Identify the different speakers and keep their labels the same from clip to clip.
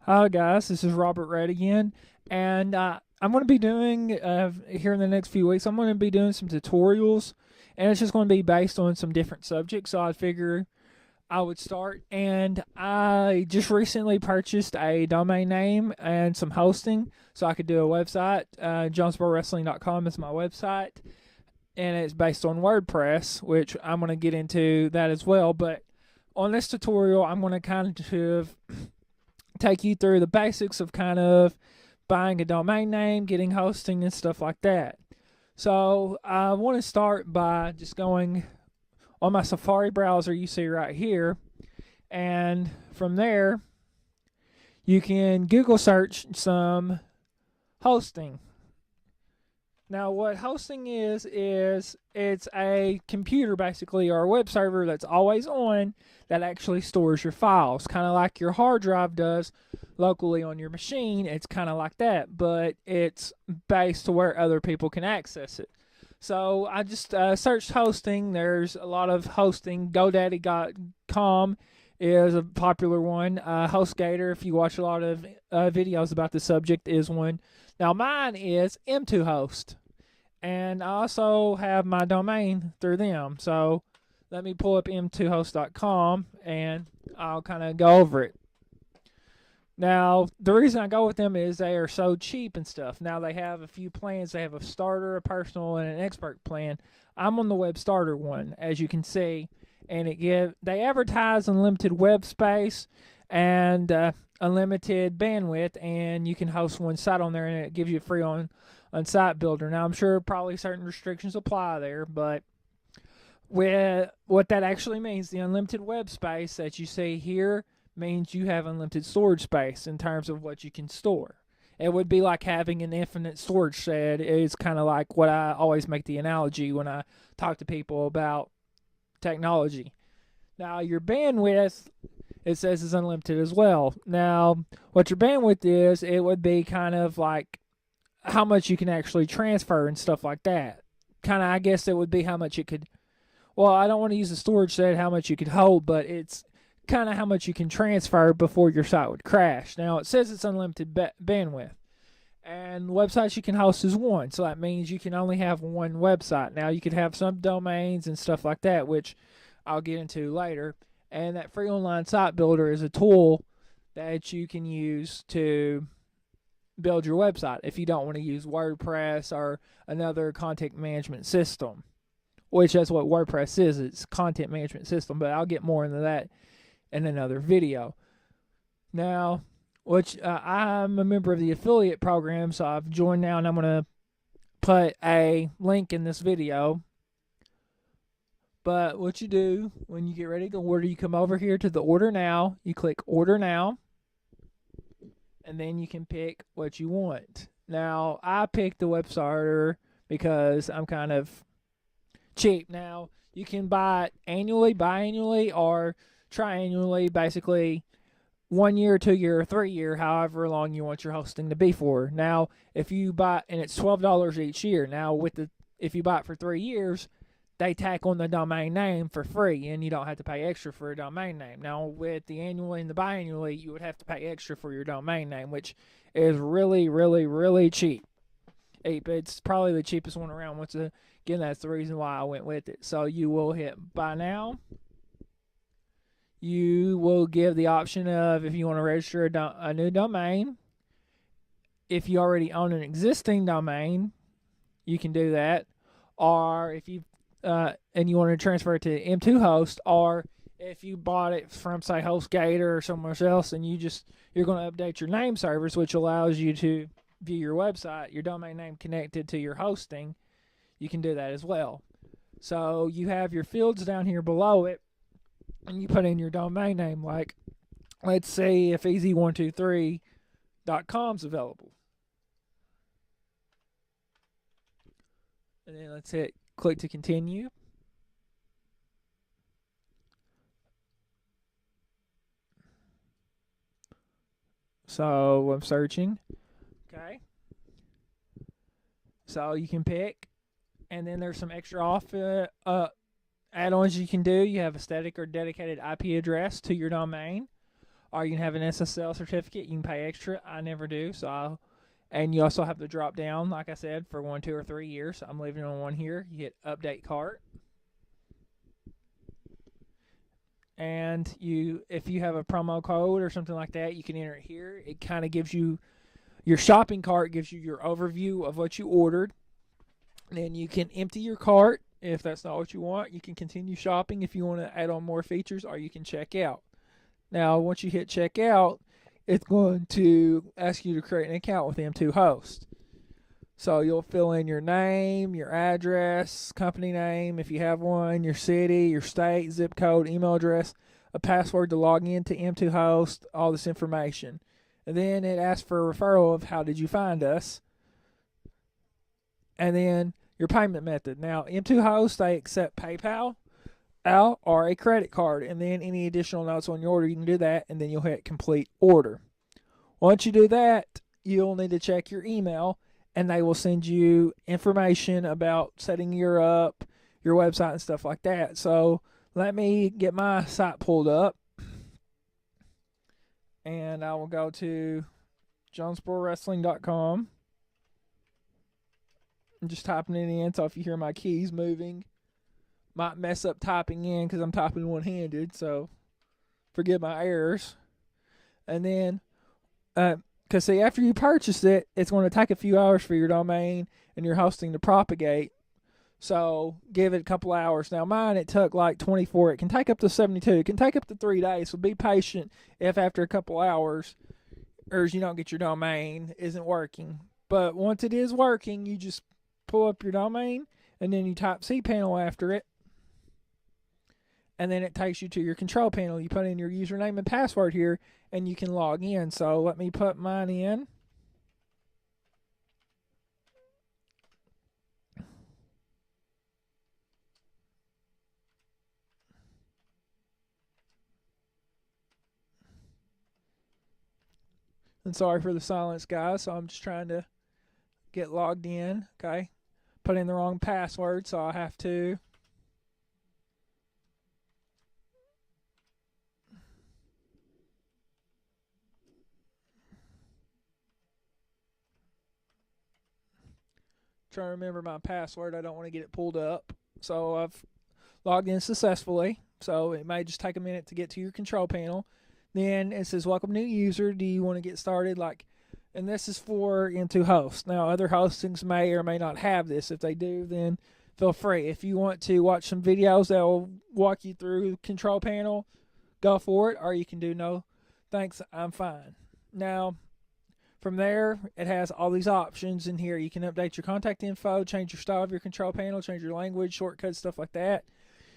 Speaker 1: Hi guys, this is Robert Red again, and I'm going to be doing here in the next few weeks. I'm going to be doing some tutorials, and it's just going to be based on some different subjects. So I figure I would start, and I just recently purchased a domain name and some hosting, so I could do a website. JonesBoWrestling.com is my website, and it's based on WordPress, which I'm going to get into that as well. But on this tutorial, I'm going to kind of take you through the basics of kind of buying a domain name, getting hosting, and stuff like that. So I want to start by just going on my Safari browser you see right here, and from there you can Google search some hosting. Now, what hosting is it's a computer basically, or a web server that's always on, that actually stores your files, kind of like your hard drive does locally on your machine. It's kind of like that, but it's based to where other people can access it. So I just searched hosting. There's a lot of hosting. GoDaddy.com is a popular one. HostGator, if you watch a lot of videos about the subject, is one. Now mine is M2Host, and I also have my domain through them. So let me pull up m2host.com and I'll kind of go over it. Now, the reason I go with them is they are so cheap and stuff. Now, they have a few plans. They have a starter, a personal, and an expert plan. I'm on the web starter one, as you can see, and they advertise unlimited web space and unlimited bandwidth, and you can host one site on there, and it gives you a free on site builder. Now, I'm sure probably certain restrictions apply there, but with what that actually means, the unlimited web space that you see here means you have unlimited storage space in terms of what you can store. It would be like having an infinite storage shed. It's kind of like what I always make the analogy when I talk to people about technology. Now, your bandwidth, it says, is unlimited as well. Now, what your bandwidth is, it would be kind of like how much you can actually transfer and stuff like that. Kind of, I guess it would be how much it could, well, I don't want to use the storage shed, how much you could hold, but it's kind of how much you can transfer before your site would crash. Now, it says it's unlimited bandwidth, and websites you can host is one, so that means you can only have one website. Now, you could have some domains and stuff like that, which I'll get into later, and that free online site builder is a tool that you can use to build your website if you don't want to use WordPress or another content management system, which that's what WordPress is. It's a content management system, but I'll get more into that in another video. Now, I'm a member of the affiliate program, so I've joined now, and I'm going to put a link in this video. But what you do when you get ready to order, you come over here to the order now, you click order now, and then you can pick what you want. Now, I picked the web starter because I'm kind of cheap. Now, you can buy it annually, biannually, or triannually, basically 1 year, 2 year, or 3 year, however long you want your hosting to be for. Now, if you buy, and it's $12 each year. Now, if you buy it for 3 years, they tack on the domain name for free, and you don't have to pay extra for a domain name. Now, with the annually and the biannually, you would have to pay extra for your domain name, which is really, really, really cheap. It's probably the cheapest one around. Once again, that's the reason why I went with it. So you will hit buy now. You will give the option of if you want to register a new domain. If you already own an existing domain, you can do that. Or if you and you want to transfer it to M2Host, or if you bought it from, say, HostGator or somewhere else, and you're going to update your name servers, which allows you to view your website, your domain name connected to your hosting, you can do that as well. So you have your fields down here below it, and you put in your domain name, like, let's say if easy123.com's available. And then let's click to continue. So I'm searching. Okay. So you can pick, and then there's some extra add-ons you can do. You have a static or dedicated IP address to your domain, or you can have an SSL certificate. You can pay extra. I never do, and you also have the drop down, like I said, for 1, 2, or 3 years. I'm leaving on 1 here. You hit update cart. And if you have a promo code or something like that, you can enter it here. It kind of gives you your shopping cart, gives you your overview of what you ordered. Then you can empty your cart if that's not what you want. You can continue shopping if you want to add on more features, or you can check out. Now, once you hit check out, it's going to ask you to create an account with M2 Host. So you'll fill in your name, your address, company name if you have one, your city, your state, zip code, email address, a password to log in to M2 Host, all this information. And then it asks for a referral of how did you find us. And then your payment method. Now, M2 Host, they accept PayPal or a credit card. And then any additional notes on your order, you can do that. And then you'll hit complete order. Once you do that, you'll need to check your email. And they will send you information about setting your website and stuff like that. So let me get my site pulled up. And I will go to jonesborowrestling.com. I'm just typing it in, so if you hear my keys moving, might mess up typing in because I'm typing one-handed, so forgive my errors. And then, because see, after you purchase it, it's going to take a few hours for your domain and your hosting to propagate. So give it a couple hours. Now mine, it took like 24. It can take up to 72. It can take up to 3 days. So be patient if after a couple hours, or you don't get your domain, isn't working. But once it is working, you just pull up your domain and then you type cPanel after it. And then it takes you to your control panel. You put in your username and password here, and you can log in. So let me put mine in. And sorry for the silence, guys. So I'm just trying to get logged in. Okay. Put in the wrong password, so I have to. Trying to remember my password. I don't want to get it pulled up. So I've logged in successfully. So it may just take a minute to get to your control panel. Then it says, welcome new user. Do you want to get started? And this is for M2 Host. Now, other hostings may or may not have this. If they do, then feel free. If you want to watch some videos that will walk you through the control panel, go for it. Or you can do no, thanks, I'm fine. Now, from there, it has all these options in here. You can update your contact info, change your style of your control panel, change your language, shortcuts, stuff like that.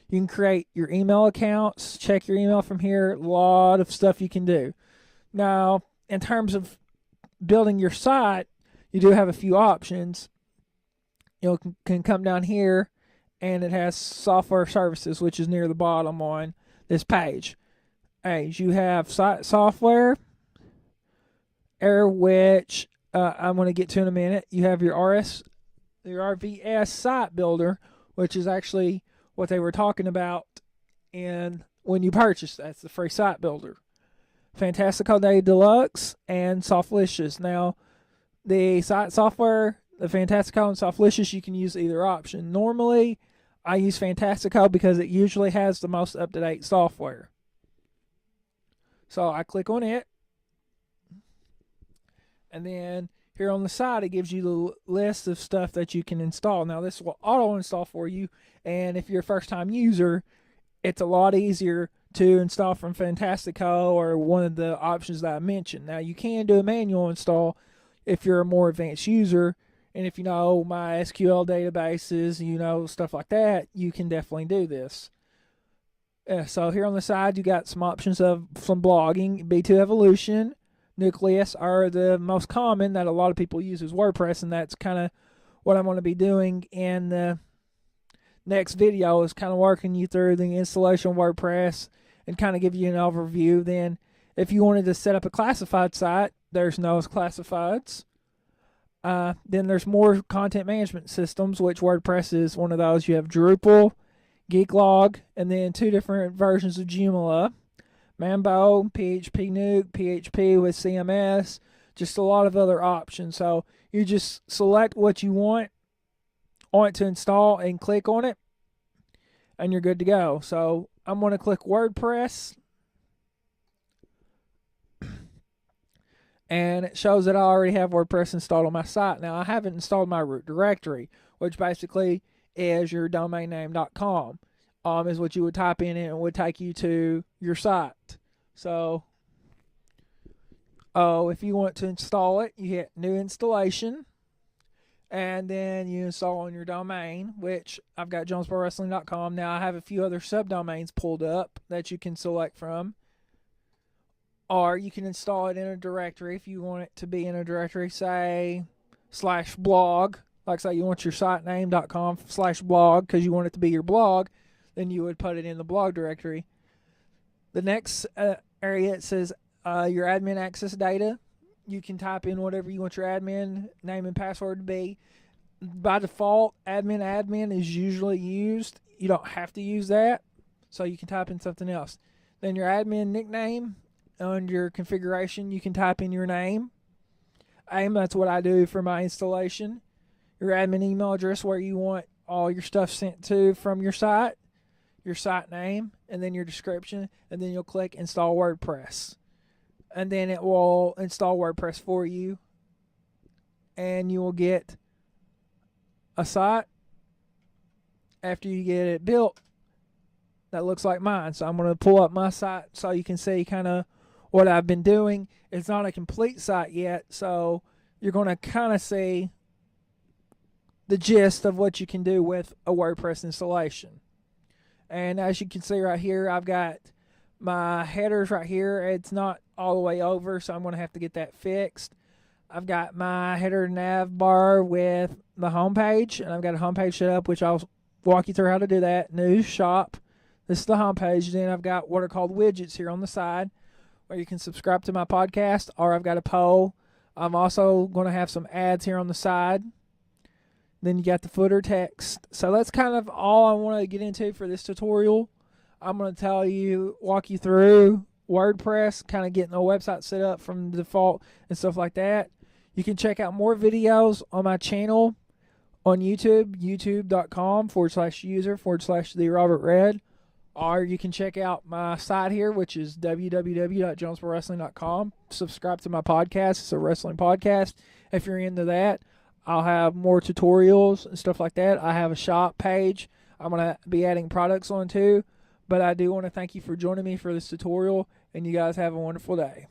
Speaker 1: You can create your email accounts, check your email from here. A lot of stuff you can do. Now, in terms of building your site, you do have a few options. You can come down here, and it has software services, which is near the bottom on this page. You have site software, which I'm going to get to in a minute. You have your RVS site builder, which is actually what they were talking about when you purchase. That's the free site builder. Fantastico Day Deluxe and Softlicious. Now, the site software, the Fantastico and Softlicious, you can use either option. Normally, I use Fantastico because it usually has the most up-to-date software. So I click on it. And then here on the side, it gives you the list of stuff that you can install. Now, this will auto-install for you. And if you're a first-time user, it's a lot easier to install from Fantastico or one of the options that I mentioned. Now, you can do a manual install if you're a more advanced user. And if you know MySQL databases, you know, stuff like that, you can definitely do this. So here on the side, you got some options of some blogging. B2 Evolution, Nucleus are the most common that a lot of people use as WordPress, and that's kind of what I'm going to be doing in the next video, is kind of working you through the installation of WordPress and kind of give you an overview. Then if you wanted to set up a classified site, there's those classifieds. Then there's more content management systems, which WordPress is one of those. You have Drupal, Geeklog, and then 2 different versions of Joomla. Mambo, PHP Nuke, PHP with CMS, just a lot of other options. So you just select what you want to install and click on it, and you're good to go. So I'm going to click WordPress, and it shows that I already have WordPress installed on my site. Now, I haven't installed my root directory, which basically is your domainname.com, is what you would type in, and it would take you to your site. So, if you want to install it, you hit New Installation, and then you install on your domain, which I've got jonesprowrestling.com. Now, I have a few other subdomains pulled up that you can select from. Or you can install it in a directory if you want it to be in a directory, say, /blog. Like, say you want your site name.com/blog because you want it to be your blog, then you would put it in the blog directory. The next area, it says your admin access data. You can type in whatever you want your admin name and password to be. By default, admin is usually used. You don't have to use that, so you can type in something else. Then your admin nickname. Under your configuration, you can type in your name. That's what I do for my installation. Your admin email address, where you want all your stuff sent to from your site name, and then your description, and then you'll click Install WordPress. And then it will install WordPress for you, and you will get a site after you get it built that looks like mine. So I'm going to pull up my site so you can see kind of what I've been doing. It's not a complete site yet, so you're going to kind of see the gist of what you can do with a WordPress installation. And as you can see right here, I've got my headers right here. It's not all the way over, so I'm going to have to get that fixed. I've got my header nav bar with the homepage, and I've got a homepage set up, which I'll walk you through how to do that. News, shop. This is the homepage. Then I've got what are called widgets here on the side, where you can subscribe to my podcast, or I've got a poll. I'm also going to have some ads here on the side. Then you got the footer text. So that's kind of all I want to get into for this tutorial. I'm going to walk you through WordPress, kind of getting the website set up from the default and stuff like that. You can check out more videos on my channel on YouTube, youtube.com/user/TheRobertRed. Or you can check out my site here, which is www.jonesprowrestling.com. Subscribe to my podcast. It's a wrestling podcast. If you're into that, I'll have more tutorials and stuff like that. I have a shop page I'm going to be adding products on too. But I do want to thank you for joining me for this tutorial, and you guys have a wonderful day.